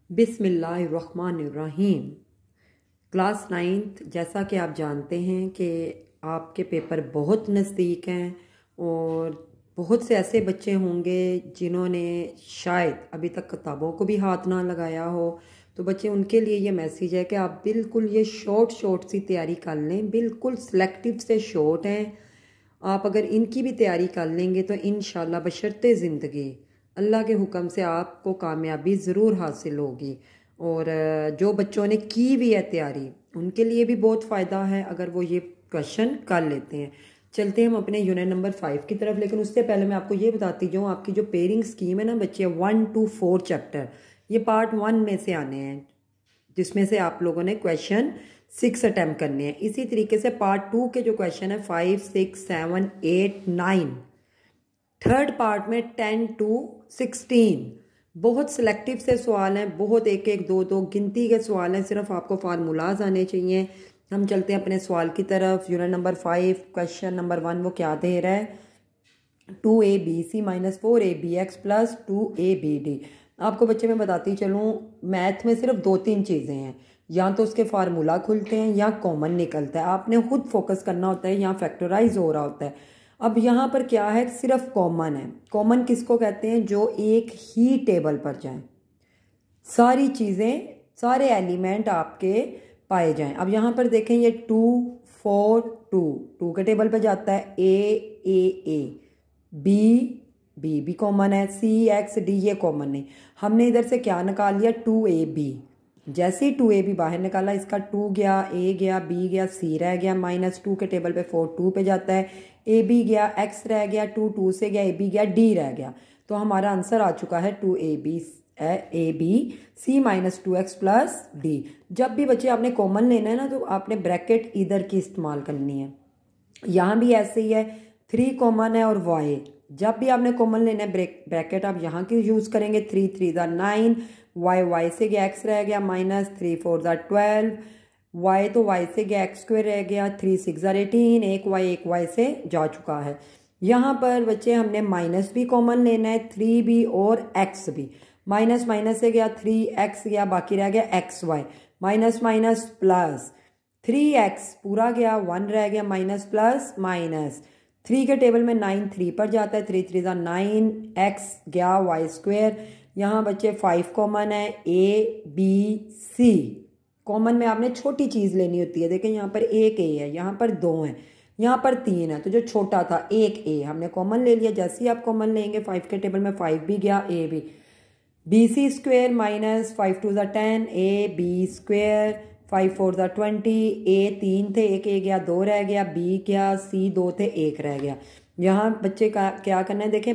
बिस्मिल्लाहिर्रहमानिर्रहीम। Class 9th, जैसा कि आप जानते हैं कि आपके पेपर बहुत नज़दीक हैं और बहुत से ऐसे बच्चे होंगे जिन्होंने शायद अभी तक किताबों को भी हाथ ना लगाया हो। तो बच्चे, उनके लिए ये मैसेज है कि आप बिल्कुल ये शॉर्ट सी तैयारी कर लें। बिल्कुल सिलेक्टिव से शॉर्ट हैं। आप अगर इनकी भी तैयारी कर लेंगे तो इंशाल्लाह बशर्ते ज़िंदगी अल्लाह के हुक्म से आपको कामयाबी ज़रूर हासिल होगी। और जो बच्चों ने की भी है तैयारी, उनके लिए भी बहुत फ़ायदा है अगर वो ये क्वेश्चन कर लेते हैं। चलते हैं हम अपने यूनिट नंबर 5 की तरफ। लेकिन उससे पहले मैं आपको ये बताती जाऊँ, आपकी जो पेयरिंग स्कीम है ना बच्चे, 1 to 4 चैप्टर ये पार्ट 1 में से आने हैं, जिसमें से आप लोगों ने क्वेश्चन 6 अटैम्प्ट करने हैं। इसी तरीके से पार्ट 2 के जो क्वेश्चन है 5, 6, 7, 8, 9, थर्ड पार्ट में 10 to 16 बहुत सिलेक्टिव से सवाल हैं। बहुत एक एक दो दो गिनती के सवाल हैं। सिर्फ आपको फार्मूलाज आने चाहिए। हम चलते हैं अपने सवाल की तरफ। यूनिट नंबर 5 क्वेश्चन नंबर 1 वो क्या दे रहा है? 2abc - 4abx + 2abd। आपको बच्चे मैं बताती चलूँ, मैथ में सिर्फ 2-3 चीज़ें हैं, या तो उसके फार्मूला खुलते हैं या कॉमन निकलता है। आपने खुद फोकस करना होता है, यहाँ फैक्टराइज हो रहा होता है। अब यहाँ पर क्या है, सिर्फ कॉमन है। कॉमन किसको कहते हैं? जो एक ही टेबल पर जाएं, सारी चीज़ें, सारे एलिमेंट आपके पाए जाएं। अब यहाँ पर देखें, ये 2, 4, 2 के टेबल पर जाता है। ए बी भी कॉमन है। सी एक्स डी ये कॉमन नहीं। हमने इधर से क्या निकाल लिया? 2ab। जैसे ही 2ab बाहर निकाला, इसका 2 गया, ए गया, बी गया, सी रह गया। -2 के टेबल पे 4 2 पे जाता है। ए बी गया, एक्स रह गया, 2 से गया, ए बी गया, डी रह गया। तो हमारा आंसर आ चुका है 2ab c - 2x + d। जब भी बच्चे आपने कॉमन लेना है ना, तो आपने ब्रैकेट इधर की इस्तेमाल करनी है। यहाँ भी ऐसे ही है, 3 कॉमन है और y। जब भी आपने कॉमन लेना है ब्रैकेट आप यहाँ की यूज़ करेंगे। 3 3 9, y से गया, x रह गया, -3 4 12, y तो y से गया, x² रह गया, 3 6 18, एक y से जा चुका है। यहाँ पर बच्चे हमने माइनस भी कॉमन लेना है, 3 भी और x भी। माइनस से गया, 3x गया, बाकी रह गया xy, माइनस प्लस 3x पूरा गया, 1 रह गया, माइनस प्लस माइनस। 3 के टेबल में 9 3 पर जाता है, 3 3 9, x गया, y²। यहाँ बच्चे 5 कॉमन है, ABC। कॉमन में आपने छोटी चीज़ लेनी होती है। देखें यहाँ पर एक a है, यहाँ पर 2 है, यहाँ पर 3 है। तो जो छोटा था एक a हमने कॉमन ले लिया। जैसे ही आप कॉमन लेंगे, 5 के टेबल में 5 भी गया, a भी। bc² - 5 2 10, ab², 5 4 20, a 3 थे, एक a गया, 2 रह गया, b गया, c 2 थे, 1 रह गया। यहाँ बच्चे का क्या करना है? देखें,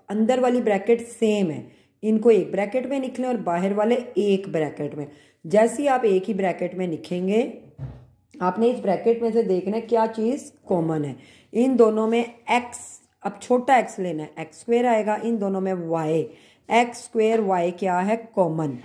अंदर वाली ब्रैकेट सेम है, इनको एक ब्रैकेट में निकलें और बाहर वाले एक ब्रैकेट में। जैसे ही आप एक ही ब्रैकेट में लिखेंगे, आपने इस ब्रैकेट में से देखना है क्या चीज़ कॉमन है। इन दोनों में x, अब छोटा x लेना है, x² आएगा। इन दोनों में y, x² y क्या है? कॉमन।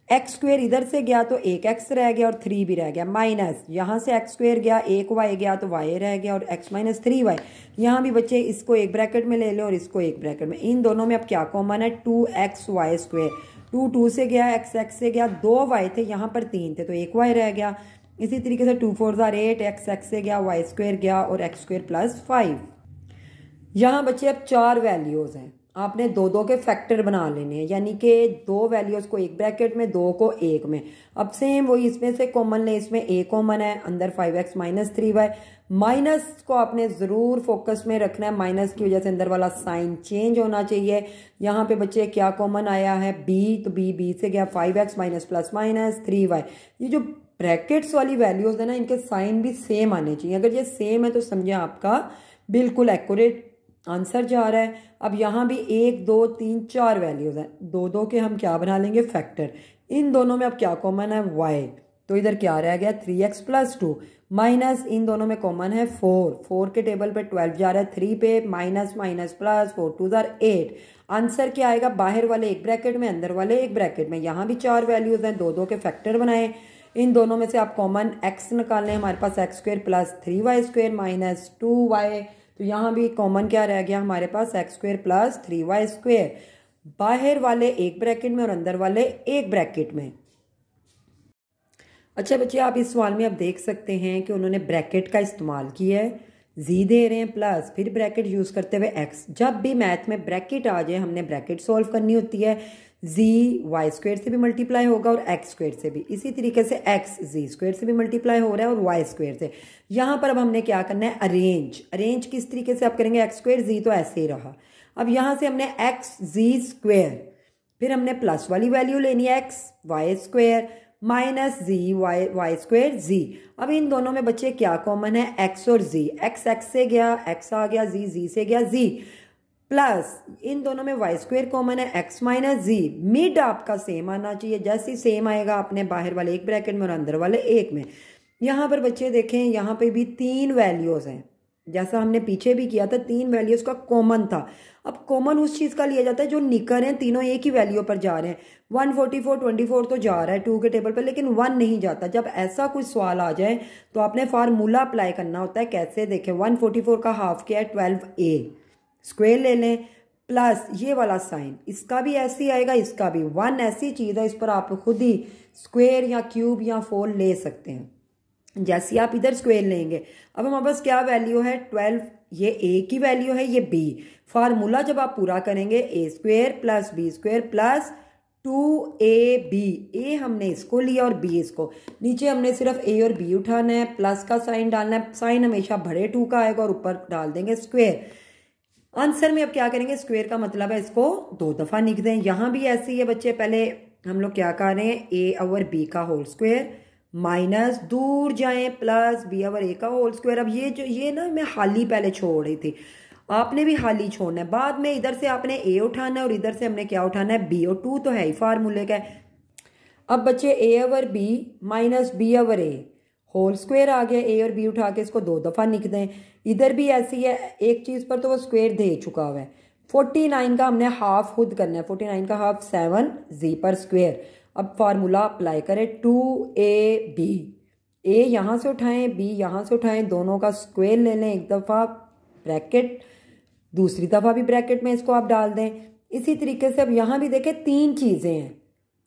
x² इधर से गया तो एक x रह गया और 3 भी रह गया, माइनस यहाँ से x² गया, एक y गया तो y रह गया और x - 3y। यहाँ भी बच्चे इसको एक ब्रैकेट में ले लें और इसको एक ब्रैकेट में। इन दोनों में अब क्या कॉमन है? 2xy²। 2 से गया, x से गया, 2y थे, यहाँ पर 3 थे तो एक y रह गया। इसी तरीके से 2 4 8, x से गया, y² गया और x² + 5। यहाँ बच्चे अब 4 वैल्यूज़ हैं, आपने 2 के फैक्टर बना लेने हैं, यानी कि 2 वैल्यूज़ को एक ब्रैकेट में, 2 को एक में। अब सेम वही इसमें से कॉमन ले, इसमें a कॉमन है, अंदर 5x - 3y। माइनस को आपने ज़रूर फोकस में रखना है, माइनस की वजह से अंदर वाला साइन चेंज होना चाहिए। यहाँ पे बच्चे क्या कॉमन आया है? b, तो b से गया, 5x - 3y। ये जो ब्रैकेट्स वाली वैल्यूज़ है ना, इनके साइन भी सेम आने चाहिए। अगर ये सेम है तो समझे आपका बिल्कुल एक्यूरेट आंसर जा रहा है। अब यहाँ भी 1 2 3 4 वैल्यूज़ हैं, 2 के हम क्या बना लेंगे? फैक्टर। इन दोनों में अब क्या कॉमन है? y। तो इधर क्या रह गया? 3x + 2, माइनस इन दोनों में कॉमन है 4 के टेबल पे 12 जा रहा है, 3 पे माइनस प्लस 4 2 8। आंसर क्या आएगा? बाहर वाले एक ब्रैकेट में, अंदर वाले एक ब्रैकेट में। यहाँ भी 4 वैल्यूज़ हैं, 2 के फैक्टर बनाए। इन दोनों में से आप कॉमन x निकालने, हमारे पास x² + 3y² - 2y। तो यहाँ भी कॉमन क्या रह गया हमारे पास? x² + 3y²। बाहर वाले एक ब्रैकेट में और अंदर वाले एक ब्रैकेट में। अच्छा बच्चे, आप इस सवाल में आप देख सकते हैं कि उन्होंने ब्रैकेट का इस्तेमाल किया है, जी दे रहे हैं प्लस फिर ब्रैकेट यूज़ करते हुए एक्स। जब भी मैथ में ब्रैकेट आ जाए हमने ब्रैकेट सॉल्व करनी होती है। जी वाई स्क्वायर से भी मल्टीप्लाई होगा और एक्स स्क्वायर से भी, इसी तरीके से एक्स जी स्क्वायर से भी मल्टीप्लाई हो रहा है और वाई स्क्वायर से। यहाँ पर अब हमने क्या करना है, अरेंज किस तरीके से आप करेंगे, एक्स स्क्वायर जी तो ऐसे ही रहा। अब यहाँ से हमने एक्स जी स्क्वायर, फिर हमने प्लस वाली वैल्यू लेनी है एक्स वाई स्क्वायर माइनस जी वाई स्क्वायर जी। अब इन दोनों में बच्चे क्या कॉमन है, एक्स और जी। एक्स एक्स से गया, एक्स आ गया, जी जी से गया, जी प्लस इन दोनों में वाई स्क्वायर कॉमन है, एक्स माइनस जी। मिड आपका सेम आना चाहिए, जैसे ही सेम आएगा अपने बाहर वाले एक ब्रैकेट में और अंदर वाले एक में। यहाँ पर बच्चे देखें, यहाँ पे भी 3 वैल्यूज हैं, जैसा हमने पीछे भी किया था 3 वैल्यूज का कॉमन था। अब कॉमन उस चीज़ का लिया जाता है जो निकर हैं, तीनों एक ही वैल्यू पर जा रहे हैं। 144 24 तो जा रहा है 2 के टेबल पर, लेकिन 1 नहीं जाता। जब ऐसा कुछ सवाल आ जाए तो आपने फार्मूला अप्लाई करना होता है। कैसे देखें, 144 का हाफ क्या है, 12a स्क्वायर ले लें प्लस ये वाला साइन, इसका भी ऐसे ही आएगा, इसका भी। 1 ऐसी चीज़ है, इस पर आप खुद ही स्क्वायर या क्यूब या फोल ले सकते हैं, जैसे आप इधर स्क्वायर लेंगे। अब हमारे पास क्या वैल्यू है, 12, ये ए की वैल्यू है, ये बी। फार्मूला जब आप पूरा करेंगे, A square plus B square plus 2ab। ए हमने इसको लिया और बी इसको, नीचे हमने सिर्फ ए और बी उठाना है, प्लस का साइन डालना है। साइन हमेशा बड़े 2 का आएगा और ऊपर डाल देंगे स्क्वायर। आंसर में अब क्या करेंगे, स्क्वायर का मतलब है इसको 2 दफा लिख दें। यहाँ भी ऐसे ही है बच्चे, पहले हम लोग क्या कर रहे हैं, ए ओवर बी का होल स्क्वायर माइनस दूर जाएं प्लस बी ओवर ए का होल स्क्वायर। अब ये ना मैं हाली पहले छोड़ रही थी, आपने भी हाली छोड़ना है। बाद में इधर से आपने ए उठाना है और इधर से हमने क्या उठाना है, बी, और 2 तो है ही फार्मूले का। अब बच्चे A over B minus B over A whole square आ गया। ए और बी उठा के इसको 2 दफा लिख दें। इधर भी ऐसी है, एक चीज पर तो वो स्क्वायर दे चुका हुआ है। 49 का हमने हाफ खुद करना है, 49 का हाफ 7 जी पर स्क्वायर। अब फार्मूला अप्लाई करें, 2ab, ए यहाँ से उठाएं बी यहाँ से उठाएं, दोनों का स्क्वायर ले लें, एक दफ़ा ब्रैकेट, दूसरी दफ़ा भी ब्रैकेट में इसको आप डाल दें। इसी तरीके से अब यहाँ भी देखें 3 चीज़ें हैं।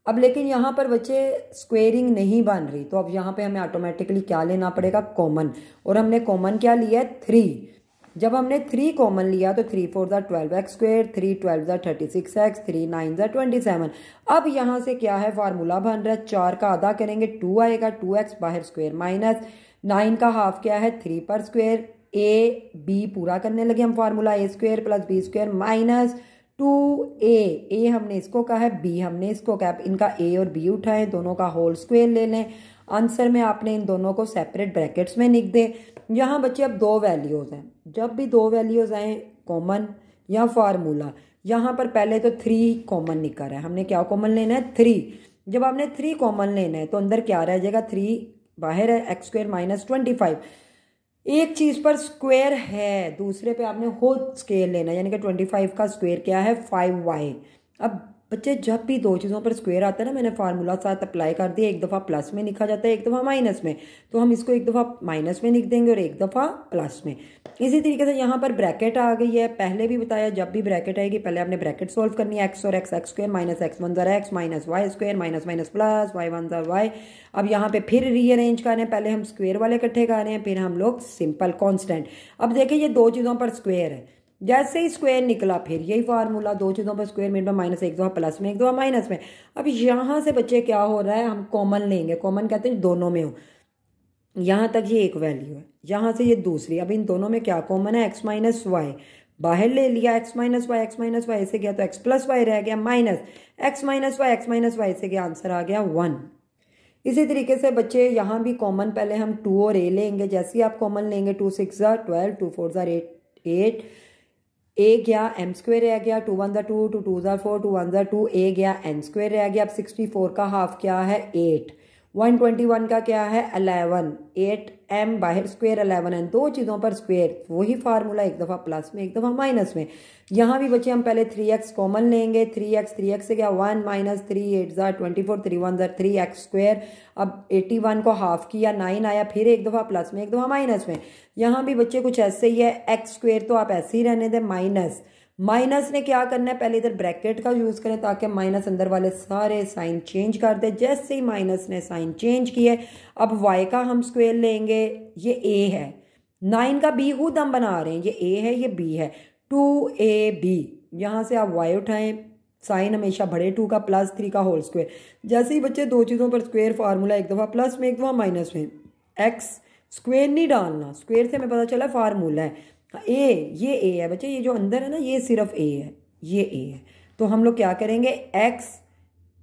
अब लेकिन यहाँ पर बच्चे स्क्वेयरिंग नहीं बन रही, तो अब यहाँ पे हमें ऑटोमेटिकली क्या लेना पड़ेगा, कॉमन। और हमने कॉमन क्या लिया है, 3। जब हमने 3 कॉमन लिया तो 3 4 ज़ा 12x स्क्वायर, 3 12 ज़ा 36x, 3 9 ज़ा 27। अब यहाँ से क्या है, फार्मूला बन रहा है, 4 का आधा करेंगे 2 आएगा, 2x बाहर स्क्वायर माइनस 9 का हाफ क्या है 3 पर स्क्वायर। ए बी पूरा करने लगे हम, formula A square plus B square minus 2a। हमने इसको कहा है, बी हमने इसको कहा है। इनका ए और बी उठाएं, दोनों का होल स्क्वायर ले लें। आंसर में आपने इन दोनों को सेपरेट ब्रैकेट्स में लिख दें। यहाँ बच्चे अब 2 वैल्यूज़ हैं, जब भी 2 वैल्यूज़ आए कॉमन या फार्मूला, यहाँ पर पहले तो 3 कॉमन निकल रहा है, हमने क्या कॉमन लेना है, 3। जब आपने 3 कॉमन लेना है तो अंदर क्या रह जाएगा, 3 बाहर है, एक्स स्क्वायर माइनस 25। एक चीज पर स्क्वायर है, दूसरे पे आपने होल स्क्वायर लेना है, यानी कि 25 का स्क्वायर क्या है, 5y। अब बच्चे जब भी 2 चीज़ों पर स्क्वायर आता है ना, मैंने फार्मूला साथ अप्लाई कर दिया, एक दफ़ा प्लस में लिखा जाता है, एक दफ़ा माइनस में, तो हम इसको एक दफ़ा माइनस में लिख देंगे और एक दफ़ा प्लस में। इसी तरीके से यहाँ पर ब्रैकेट आ गई है, पहले भी बताया जब भी ब्रैकेट आएगी पहले आपने ब्रैकेट सॉल्व करनी है, एक्स और एक्स स्क्वायर माइनस एक्स 1 ज़रा x minus y square minus minus plus y 1 ज़रा वाई। अब यहाँ पे फिर रीअरेंज कर रहे हैं, पहले हम स्क्वायर वाले इकट्ठे कर रहे हैं, फिर हम लोग सिंपल कॉन्स्टेंट। अब देखिए ये 2 चीज़ों पर स्क्वायर है, जैसे ही स्क्वायर निकला फिर यही फार्मूला, 2 चीज़ों पर स्क्वायर मिनट में माइनस, एक दफ़ा प्लस में, एक दफ़ा माइनस में। अब यहाँ से बच्चे क्या हो रहा है, हम कॉमन लेंगे, कॉमन कहते हैं दोनों में हो। यहाँ तक ये एक वैल्यू है, यहाँ से ये दूसरी। अब इन दोनों में क्या कॉमन है, एक्स माइनस वाई, बाहर ले लिया एक्स माइनस वाई से गया तो एक्स प्लस वाई रह गया, माइनस एक्स माइनस वाई से गया, आंसर आ गया 1। इसी तरीके से बच्चे यहाँ भी कॉमन, पहले हम 2 और ए लेंगे, जैसे ही आप कॉमन लेंगे 2 6 ज़ा 12, 2 4 ज़ा 8, ए गया एम स्क्वायर रह गया, 2 1 ज़ा 2, 2 2 ज़ा 4, 2 1 ज़ा 2, ए गया एन स्क्वायर रह गया। अब 64 का हाफ क्या है 8, 121 का क्या है 11, 8 एम बाहर स्क्वायर 11 एन, 2 चीज़ों पर स्क्वायर, वही फार्मूला, एक दफ़ा प्लस में एक दफ़ा माइनस में। यहाँ भी बच्चे हम पहले 3x कॉमन लेंगे, 3x से गया 1 माइनस 3 8 ज़ा 24, 3 1 ज़ा 3 एक्स स्क्वायर। अब 81 को हाफ किया 9 आया, फिर एक दफ़ा प्लस में एक दफ़ा माइनस में। यहाँ भी बच्चे कुछ ऐसे ही है, एक्स स्क्वायर तो आप ऐसे ही रहने दें, माइनस माइनस ने क्या करना है, पहले इधर ब्रैकेट का यूज़ करें ताकि माइनस अंदर वाले सारे साइन चेंज कर दे। जैसे ही माइनस ने साइन चेंज किए, अब वाई का हम स्क्वायर लेंगे, ये ए है, 9 का बी खुद हम बना रहे हैं, ये ए है ये बी है, 2ab, यहाँ से आप वाई उठाएं, साइन हमेशा बड़े 2 का प्लस 3 का होल स्क्वायर। जैसे ही बच्चे दो चीज़ों पर स्क्वायर फार्मूला एक दफ़ा प्लस में एक दफ़ा माइनस में, एक्स स्क्वायर नहीं डालना, स्क्वायर से हमें पता चला फार्मूला है ए, ये ए है बच्चे, ये जो अंदर है ना ये सिर्फ ए है, ये ए है। तो हम लोग क्या करेंगे, एक्स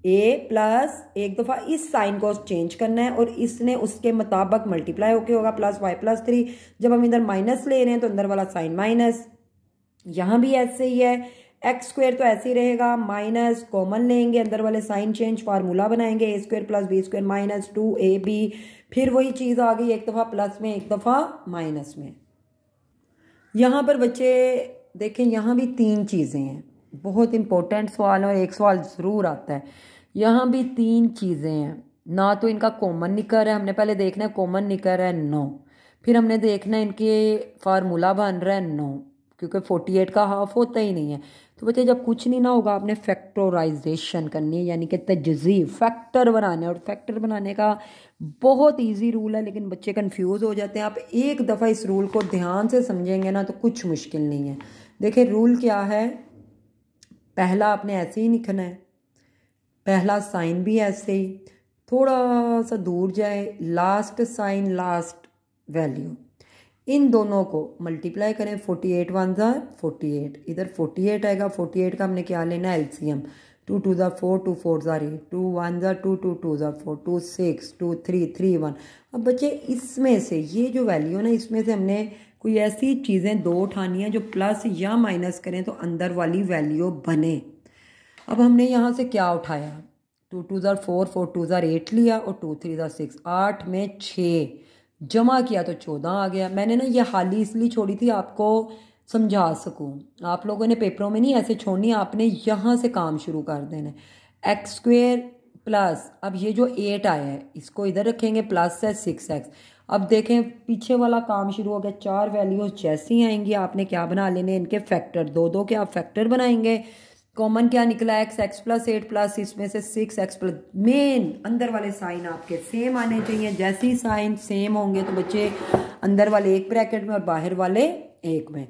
ए प्लस एक दफ़ा इस साइन को चेंज करना है और इसने उसके मुताबिक मल्टीप्लाई होके होगा प्लस वाई प्लस 3। जब हम इधर माइनस ले रहे हैं तो अंदर वाला साइन माइनस, यहाँ भी ऐसे ही है, एक्स स्क्वायर तो ऐसे ही रहेगा, माइनस कॉमन लेंगे, अंदर वाले साइन चेंज, फार्मूला बनाएंगे, A square plus B square minus 2ab, फिर वही चीज़ आ गई, एक दफ़ा प्लस में एक दफ़ा माइनस में। यहाँ पर बच्चे देखें, यहाँ भी 3 चीज़ें हैं, बहुत इंपॉर्टेंट सवाल है और एक सवाल ज़रूर आता है। यहाँ भी 3 चीज़ें हैं, ना तो इनका कॉमन निकर है, हमने पहले देखना है कॉमन निकर है 9, फिर हमने देखना है इनके फार्मूला बन रहा है 9, क्योंकि 48 का हाफ होता ही नहीं है। तो बच्चे जब कुछ नहीं ना होगा, आपने फैक्टराइजेशन करनी है, यानी कि तजज़ीब, फैक्टर बनाना है। और फैक्टर बनाने का बहुत इजी रूल है, लेकिन बच्चे कंफ्यूज हो जाते हैं। आप एक दफ़ा इस रूल को ध्यान से समझेंगे ना तो कुछ मुश्किल नहीं है। देखिए रूल क्या है, पहला आपने ऐसे ही लिखना है, पहला साइन भी ऐसे ही, थोड़ा सा दूर जाए, लास्ट साइन लास्ट वैल्यू, इन दोनों को मल्टीप्लाई करें, 48 1 ज़ा 48, इधर 48 आएगा, 48 का हमने क्या लेना है एलसीएम, 2 2 ज़ा 4, 2 4 ज़ा 8, 2 1 ज़ा 2, 2 2 ज़ा 4, 2 6, 2 3 3 1। अब बच्चे इसमें से ये जो वैल्यू है ना, इसमें से हमने कोई ऐसी चीज़ें दो उठानी है जो प्लस या माइनस करें तो अंदर वाली वैल्यू बने। अब हमने यहाँ से क्या उठाया, 2 2 ज़ा 4, 4 2 ज़ा 8 लिया और 2 3 ज़ा 6, 8 में 6 जमा किया तो 14 आ गया। मैंने ना ये हाली इसलिए छोड़ी थी आपको समझा सकूं, आप लोगों ने पेपरों में नहीं ऐसे छोड़नी, आपने यहाँ से काम शुरू कर देना है। एक्स स्क्वायर प्लस, अब ये जो 8 आया है इसको इधर रखेंगे, प्लस है 6x। अब देखें पीछे वाला काम शुरू हो गया, 4 वैल्यूज जैसी आएंगी आपने क्या बना लेने, इनके फैक्टर, दो दो के आप फैक्टर बनाएंगे। कॉमन क्या निकला, x प्लस 8 प्लस इसमें से 6x प्लस, मेन अंदर वाले साइन आपके सेम आने चाहिए। जैसे ही साइन सेम होंगे तो बच्चे अंदर वाले एक ब्रैकेट में और बाहर वाले एक में।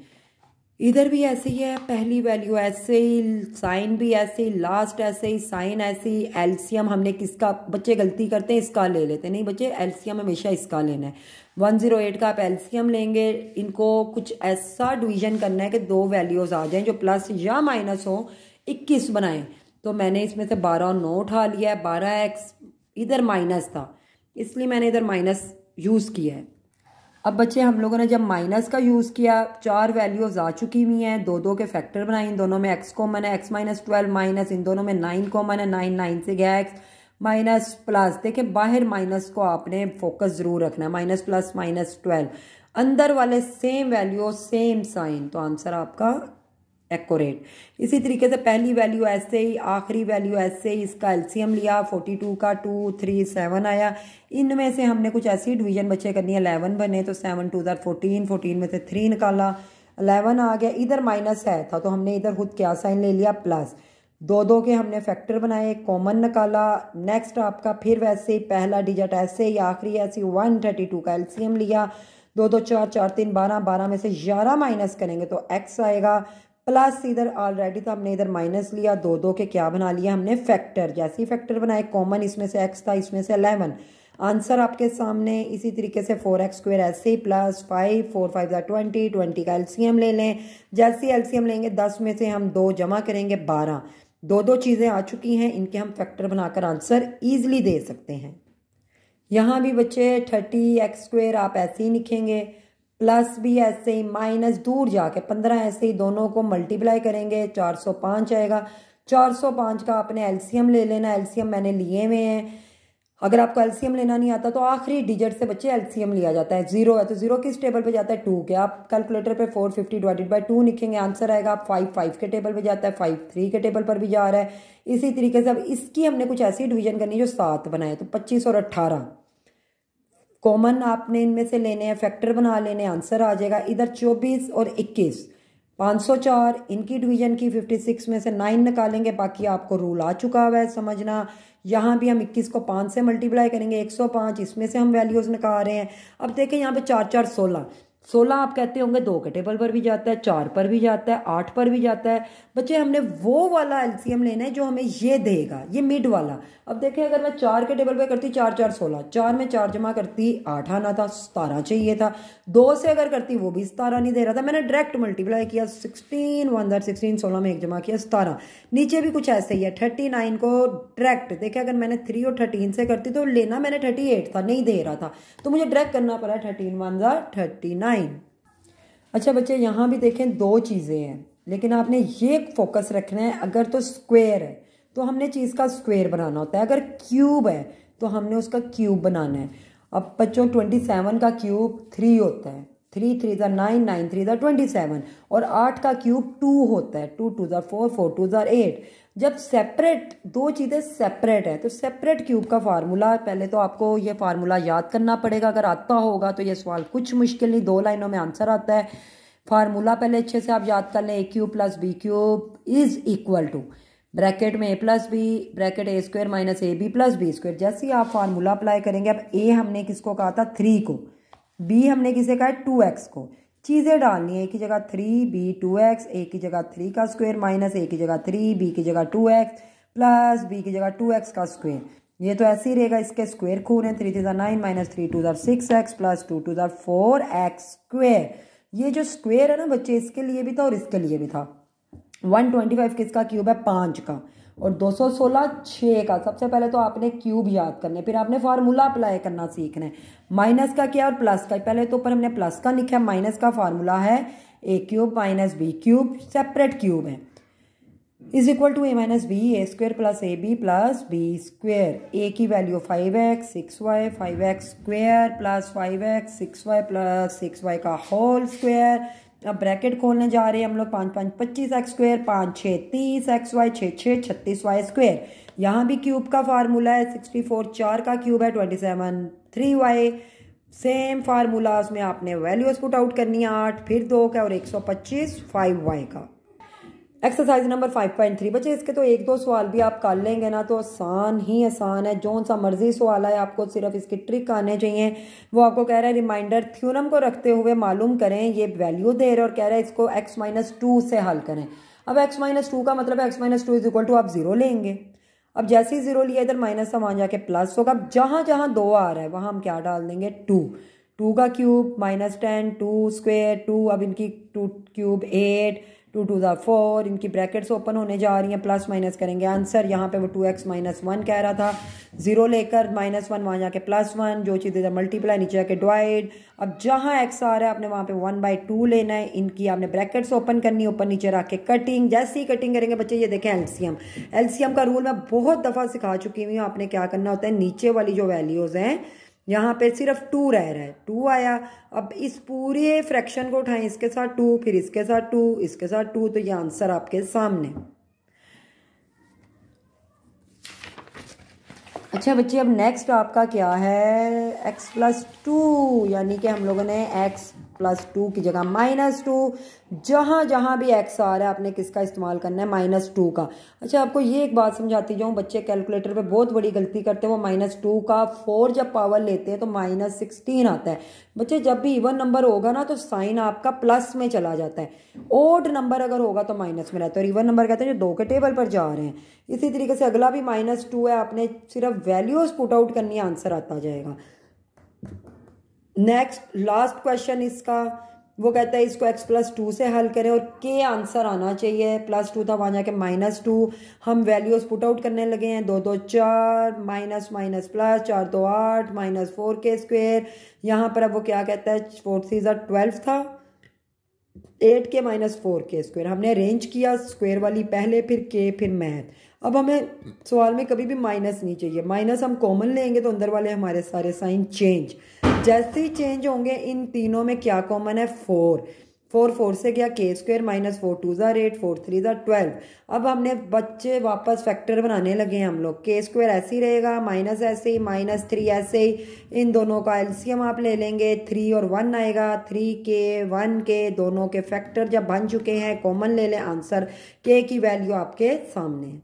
इधर भी ऐसे ही है, पहली वैल्यू ऐसे ही, साइन भी ऐसे ही, लास्ट ऐसे ही, साइन ऐसे ही। एलसीएम हमने किसका, बच्चे गलती करते हैं इसका ले लेते हैं, नहीं बच्चे एलसीएम हमेशा इसका लेना है। 108 का आप एलसीएम लेंगे, इनको कुछ ऐसा डिवीजन करना है कि दो वैल्यूज आ जाएं जो प्लस या माइनस हो, 21 बनाएं। तो मैंने इसमें से 12 और 9 उठा लिया है, 12x इधर माइनस था इसलिए मैंने इधर माइनस यूज़ किया है। अब बच्चे हम लोगों ने जब माइनस का यूज़ किया, 4 वैल्यूज आ चुकी हुई हैं, दो दो के फैक्टर बनाए, इन दोनों में x कॉमन है, x माइनस 12 माइनस, इन दोनों में 9 कॉमन है, 9 9 से गया x माइनस प्लस। देखें बाहर माइनस को आपने फोकस ज़रूर रखना है, माइनस प्लस माइनस 12, अंदर वाले सेम वैल्यू सेम साइन, तो आंसर आपका एक्यूरेट। इसी तरीके से पहली वैल्यू ऐसे ही, आखिरी वैल्यू ऐसे ही, इसका एलसीएम लिया, 42 का 2 3 7 आया। इनमें से हमने कुछ ऐसी डिवीजन बच्चे करनी है, 11 बने तो 7 2 14, 14 में से 3 निकाला, 11 आ गया। इधर माइनस है था तो हमने इधर खुद क्या साइन ले लिया, प्लस। दो दो के हमने फैक्टर बनाए, कॉमन निकाला। नेक्स्ट आपका फिर वैसे ही पहला डिजिट ऐसे ही, आखिरी ऐसे 132 का एलसीएम लिया, 2 2 4 4 3 12, 12 में से 11 माइनस करेंगे तो एक्स आएगा, प्लस इधर ऑलरेडी तो हमने इधर माइनस लिया, दो दो के क्या बना लिया हमने फैक्टर। जैसे ही फैक्टर बनाए, कॉमन इसमें से x था, इसमें से 11, आंसर आपके सामने। इसी तरीके से 4x स्क्वायर ऐसे ही, प्लस 5 4 5 20, 20 का एलसीएम ले लें। जैसे ही एलसीएम लेंगे 10 में से हम 2 जमा करेंगे 12, दो दो चीज़ें आ चुकी हैं, इनके हम फैक्टर बनाकर आंसर ईजिली दे सकते हैं। यहाँ भी बच्चे 30x स्क्वायर आप ऐसे ही लिखेंगे, प्लस भी ऐसे ही, माइनस दूर जाके 15 ऐसे ही, दोनों को मल्टीप्लाई करेंगे 405 आएगा। 405 का आपने एलसीएम ले लेना, एलसीएम मैंने लिए हुए हैं। अगर आपको एलसीएम लेना नहीं आता तो आखिरी डिजिट से बच्चे एलसीएम लिया जाता है। 0 है तो 0 किस टेबल पे जाता है, 2 के। आप कैलकुलेटर पे 450 डिवाइडेड बाई 2 लिखेंगे, आंसर आएगा। 5 5 के टेबल पे जाता है, 5 3 के टेबल पर भी जा रहा है। इसी तरीके से अब इसकी हमने कुछ ऐसी डिवीजन करनी जो 7 बनाए, तो 25 और 18 कॉमन आपने इनमें से लेने हैं, फैक्टर बना लेने, आंसर आ जाएगा। इधर 24 और 21, 504, इनकी डिवीजन की 56 में से 9 निकालेंगे, बाकी आपको रूल आ चुका हुआ है समझना। यहाँ भी हम 21 को 5 से मल्टीप्लाई करेंगे, 105, इसमें से हम वैल्यूज़ निकाल रहे हैं। अब देखें यहाँ पे 4 4 16, 16 आप कहते होंगे 2 के टेबल पर भी जाता है, 4 पर भी जाता है, 8 पर भी जाता है। बच्चे हमने वो वाला एलसीएम लेना है जो हमें ये देगा, ये मिड वाला। अब देखें अगर मैं 4 के टेबल पे करती 4 4 16, 4 में 4 जमा करती 8 आना था, 17 चाहिए था। 2 से अगर करती वो भी 17 नहीं दे रहा था, मैंने डायरेक्ट मल्टीप्लाई किया, 16 1 16, 16 में 1 जमा किया 17। नीचे भी कुछ ऐसे ही है, 39 को डायरेक्ट देखे अगर मैंने 3 और 13 से करती तो लेना मैंने 38 था, नहीं दे रहा था, तो मुझे डायरेक्ट करना पड़ा 13 1 39। अच्छा बच्चे यहाँ भी देखें 2 चीज़ें हैं, लेकिन आपने ये फोकस रखना है, अगर तो स्क्वायर है तो हमने चीज़ का स्क्वायर बनाना होता है, अगर क्यूब है तो हमने उसका क्यूब बनाना है। अब बच्चों 27 का क्यूब 3 होता है, 3 3 9 9 3 27, और 8 का क्यूब 2 होता है, 2 2 4 4 2 8। जब सेपरेट 2 चीज़ें सेपरेट है तो सेपरेट क्यूब का फार्मूला, पहले तो आपको ये फार्मूला याद करना पड़ेगा, अगर आता होगा तो ये सवाल कुछ मुश्किल नहीं, 2 लाइनों में आंसर आता है। फार्मूला पहले अच्छे से आप याद कर लें, A cube plus B cube is equal to bracket में A plus B, bracket A square minus A B plus B square. जैसे ही आप फार्मूला अप्लाई करेंगे, अब ए हमने किसको कहा था 3 को, बी हमने किसे कहा है 2x को, चीज़ें डालनी है, ए की जगह 3 बी 2x, ए की जगह 3 का स्क्वायर माइनस ए की जगह 3 बी की जगह 2x प्लस बी की जगह 2x का स्क्वायर। ये तो ऐसे ही रहेगा, इसके स्क्वायर खून है, 3 3 9 minus 3 2 6x plus 2 2 4x square. ये जो स्क्वायर है ना बच्चे, इसके लिए भी था और इसके लिए भी था। 125 किसका क्यूब है 5 का, और 216 6 का। सबसे पहले तो आपने क्यूब याद करने, फिर आपने फार्मूला अप्लाई करना सीखना है। माइनस का क्या और प्लस का, पहले तो ऊपर हमने प्लस का लिखा है, माइनस का फार्मूला है A cube minus B cube, separate cube है, is equal to A minus B, A square plus A B plus B square. A की value 5x 6y, 5x square plus 5x 6y plus 6y का whole square. अब bracket खोलने जा रहे हैं हम लोग, 5 5 25x square, 5 6 30xy, 6 6 36y square. यहाँ भी क्यूब का फार्मूला है, 64 4 का क्यूब है 27 3y। सेम फार्मूला उसमें आपने वैल्यूज पुट आउट करनी है, 8 फिर 2 का और 125 5y का। एक्सरसाइज नंबर 5.3 बच्चे, इसके तो 1-2 सवाल भी आप कर लेंगे ना तो आसान ही आसान है, जो सा मर्जी सवाल है, आपको सिर्फ इसकी ट्रिक आने चाहिए। वो आपको कह रहा है रिमाइंडर थ्योरम को रखते हुए मालूम करें, ये वैल्यू दे रहे और कह रहा है इसको x-2 से हल करें। अब x-2 का मतलब है x-2 इज इक्वल टू आप 0 लेंगे। अब जैसे ही 0 लिया इधर माइनस का वहाँ जाके प्लस होगा। अब जहाँ जहाँ 2 आ रहा है वहाँ हम क्या डाल देंगे 2, 2 का क्यूब माइनस 10, 2 स्क्वायर 2, अब इनकी 2 क्यूब 8, 2 2 4, इनकी ब्रैकेट्स ओपन होने जा रही हैं, प्लस माइनस करेंगे आंसर। यहाँ पे वो 2x माइनस 1 कह रहा था, 0 लेकर माइनस 1 वहाँ जाके प्लस 1, जो चीज़ इधर मल्टीप्लाई नीचे जाके डिवाइड। अब जहाँ x आ रहा है आपने वहाँ पे 1/2 लेना है, इनकी आपने ब्रैकेट्स ओपन करनी है, ऊपर नीचे रख के कटिंग। जैसे ही कटिंग करेंगे बच्चे ये देखें एलसीएम, एलसीएम का रूल मैं बहुत दफ़ा सिखा चुकी हुई हूँ। आपने क्या करना होता है, नीचे वाली जो वैल्यूज़ हैं यहाँ पे सिर्फ 2 रह रहा है, 2 आया। अब इस पूरे फ्रैक्शन को उठाएं, इसके साथ 2, फिर इसके साथ 2, इसके साथ 2, तो ये आंसर आपके सामने। अच्छा बच्चे, अब नेक्स्ट आपका क्या है x+2, यानी कि हम लोगों ने x+2 की जगह -2, जहाँ जहाँ भी x आ रहा है आपने किसका इस्तेमाल करना है -2 का। अच्छा आपको ये एक बात समझाती जाऊँ, बच्चे कैलकुलेटर पे बहुत बड़ी गलती करते हैं, वो -2 का 4 जब पावर लेते हैं तो -16 आता है। बच्चे जब भी इवन नंबर होगा ना तो साइन आपका प्लस में चला जाता है, ओड नंबर अगर होगा तो माइनस में रहता है, और इवन नंबर कहते हैं जो 2 के टेबल पर जा रहे हैं। इसी तरीके से अगला भी -2 है, आपने सिर्फ वैल्यूज पुट आउट करनी, आंसर आता जाएगा। नेक्स्ट लास्ट क्वेश्चन इसका, वो कहता है इसको x+2 से हल करें और के आंसर आना चाहिए। +2 था वहाँ जाके -2, हम वैल्यूज पुट आउट करने लगे हैं, 2 2 4 minus minus plus, 4 2 8 -4k square. यहाँ पर अब वो क्या कहता है, 4 3 12 था, 8k -4k स्क्वेयर। हमने अरेंज किया, स्क्वेयर वाली पहले, फिर k, फिर मैथ। अब हमें सवाल में कभी भी माइनस नहीं चाहिए, माइनस हम कॉमन लेंगे तो अंदर वाले हमारे सारे साइन चेंज। जैसे ही चेंज होंगे, इन तीनों में क्या कॉमन है 4, 4 4 से गया के स्क्वायर माइनस 4 2 ज़ा 8 4 3 ज़ा 12। अब हमने बच्चे वापस फैक्टर बनाने लगे हैं हम लोग। के स्क्वायर ऐसे ही रहेगा, माइनस ऐसे ही, माइनस 3 ऐसे ही। इन दोनों का एलसीएम आप ले लेंगे, 3 और 1 आएगा। 3 के 1 के दोनों के फैक्टर जब बन चुके हैं कॉमन ले लें आंसर। के की वैल्यू आपके सामने।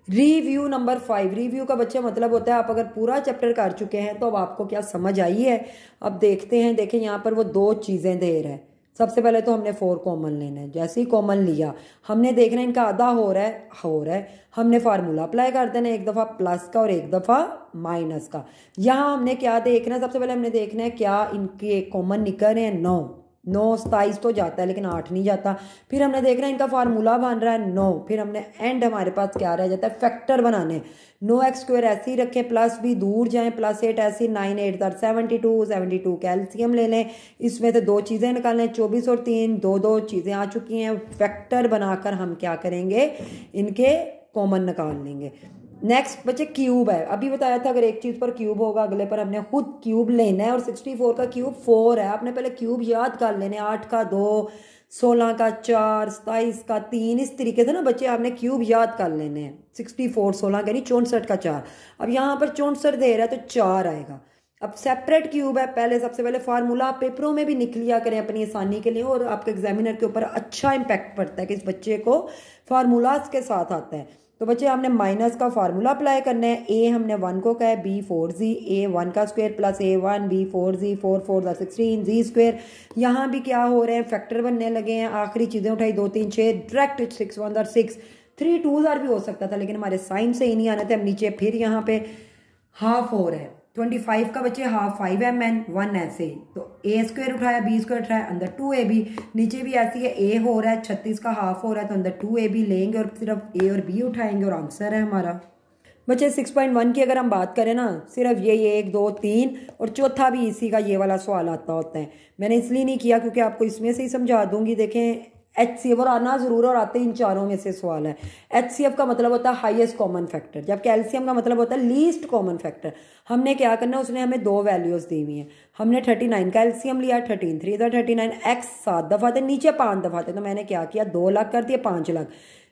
Review number 5। रिव्यू का बच्चा मतलब होता है आप अगर पूरा चैप्टर कर चुके हैं तो अब आपको क्या समझ आई है। अब देखते हैं, देखें यहाँ पर वो 2 चीज़ें दे रहा है। सबसे पहले तो हमने 4 कॉमन लेना है। जैसे ही कॉमन लिया हमने देखना है इनका आधा हो रहा है, हमने फार्मूला अप्लाई कर देना है, एक दफ़ा प्लस का और एक दफ़ा माइनस का। यहाँ हमने क्या देखना है, सबसे पहले हमने देखना है क्या इनके कॉमन निकल रहे हैं। 9 27 तो जाता है लेकिन 8 नहीं जाता। फिर हमने देखना है इनका फार्मूला बन रहा है 9। फिर हमने एंड हमारे पास क्या रह जाता है, फैक्टर बनाने। 9x स्क्वायर ऐसे ही रखें, प्लस भी दूर जाएं, प्लस 8 ऐसे ही, 9 8 72 72 कैल्शियम ले लें। इसमें से 2 चीज़ें निकालें, 24 और 3 2 चीज़ें आ चुकी हैं। फैक्टर बनाकर हम क्या करेंगे, इनके कॉमन निकाल लेंगे। नेक्स्ट बच्चे क्यूब है। अभी बताया था अगर एक चीज़ पर क्यूब होगा अगले पर हमने खुद क्यूब लेना है। और 64 का क्यूब 4 है। आपने पहले क्यूब याद कर लेने, 8 का 2, 16 का 4, 27 का 3। इस तरीके से ना बच्चे आपने क्यूब याद कर लेने हैं। 64 16 का नहीं, 64 का 4। अब यहाँ पर 64 दे रहा है तो 4 आएगा। अब सेपरेट क्यूब है, पहले सबसे पहले फार्मूला पेपरों में भी निकल लिया करें अपनी आसानी के लिए, और आपके एग्जामिनर के ऊपर अच्छा इंपैक्ट पड़ता है कि इस बच्चे को फार्मूलाज के साथ आता है। तो बच्चे हमने माइनस का फार्मूला अप्लाई करना है। ए हमने 1 को कहा है, बी 4z, ए 1 का स्क्वायर प्लस ए 1 बी 4z 4 4 16 जी स्क्वायर। यहाँ भी क्या हो रहे हैं, फैक्टर बनने लगे हैं। आखिरी चीज़ें उठाई 2 3 6, डायरेक्ट 6 1 6, 3 2 भी हो सकता था लेकिन हमारे साइन से ही नहीं आने थे। हम नीचे फिर यहाँ पे हाफ हो रहा है। 25 का बच्चे हाफ 5mn 1 ऐसे ही। तो ए स्क्वायर उठाया, बी स्क्वायर उठाया, अंदर 2ab, नीचे भी ऐसी है। ए हो रहा है 36 का हाफ हो रहा है तो अंदर 2ab लेंगे और सिर्फ ए और बी उठाएंगे और आंसर है हमारा। बच्चे 6.1 की अगर हम बात करें ना, सिर्फ ये 1 2 3 और चौथा भी इसी का ये वाला सवाल आता होता है। मैंने इसलिए नहीं किया क्योंकि आपको इसमें से ही समझा दूंगी। देखें HCF और आना ज़रूर और आते इन चारों में से सवाल है। HCF का मतलब होता है हाईएस्ट कॉमन फैक्टर, जब कैल्शियम का मतलब होता है लीस्ट कॉमन फैक्टर। हमने क्या करना, उसने हमें 2 वैल्यूज दी हुई हैं। हमने 39 कैल्शियम लिया, 13 3 था 39, x 7 दफ़ा थे, नीचे 5 दफ़ा थे। तो मैंने क्या किया, 2 लाख कर दिया, 5 लाख।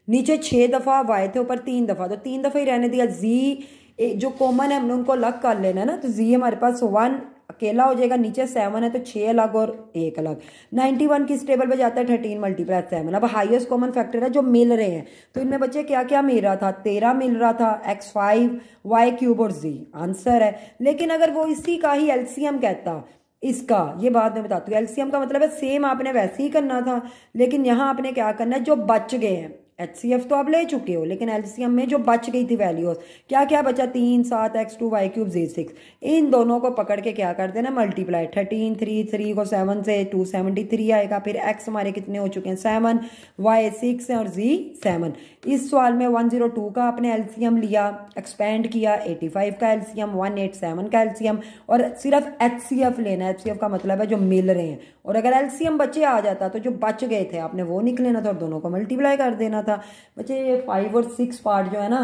नीचे 6 दफ़ा, y थे ऊपर 3 दफ़ा, तो 3 दफ़ा ही रहने दिया। z जो कॉमन है हमने उनको अलग कर लेना है ना, तो z हमारे पास 1 अकेला हो जाएगा, नीचे 7 है तो 6 अलग और 1 अलग। 91 किस टेबल पे जाता है, 13 मल्टीप्लाई 7। अब हाईएस्ट कॉमन फैक्टर है जो मिल रहे हैं। तो इनमें बच्चे क्या क्या मिल रहा था, 13 मिल रहा था, x 5 y क्यूब और z आंसर है। लेकिन अगर वो इसी का ही एलसीएम कहता, इसका ये बात मैं बताती हूँ। एलसीएम का मतलब है सेम आपने वैसे ही करना था, लेकिन यहाँ आपने क्या करना है, जो बच गए हैं। HCF तो आप ले चुके हो लेकिन एलसीएम में जो बच गई थी वैल्यूज, क्या क्या बचा, 3 7 x 2 y क्यूब z 6, इन दोनों को पकड़ के क्या कर देना, मल्टीप्लाई। 13 3 को 7 से 273 आएगा। फिर x हमारे कितने हो चुके हैं, 7, y 6 है और z 7। इस सवाल में 102 का आपने एलसीएम लिया, एक्सपेंड किया, 85 का एलसीएम, 187 का एलसीएम, और सिर्फ HCF लेना। HCF का मतलब है जो मिल रहे हैं। और अगर एलसीएम बचे आ जाता तो जो बच गए थे आपने वो निकल लेना था और दोनों को मल्टीप्लाई कर देना था। बच्चे ये 5 और 6 पार्ट जो है ना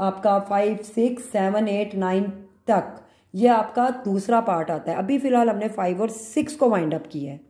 आपका, 5 6 7 8 9 तक, ये आपका दूसरा पार्ट आता है। अभी फिलहाल हमने 5 और 6 को वाइंड अप किया है।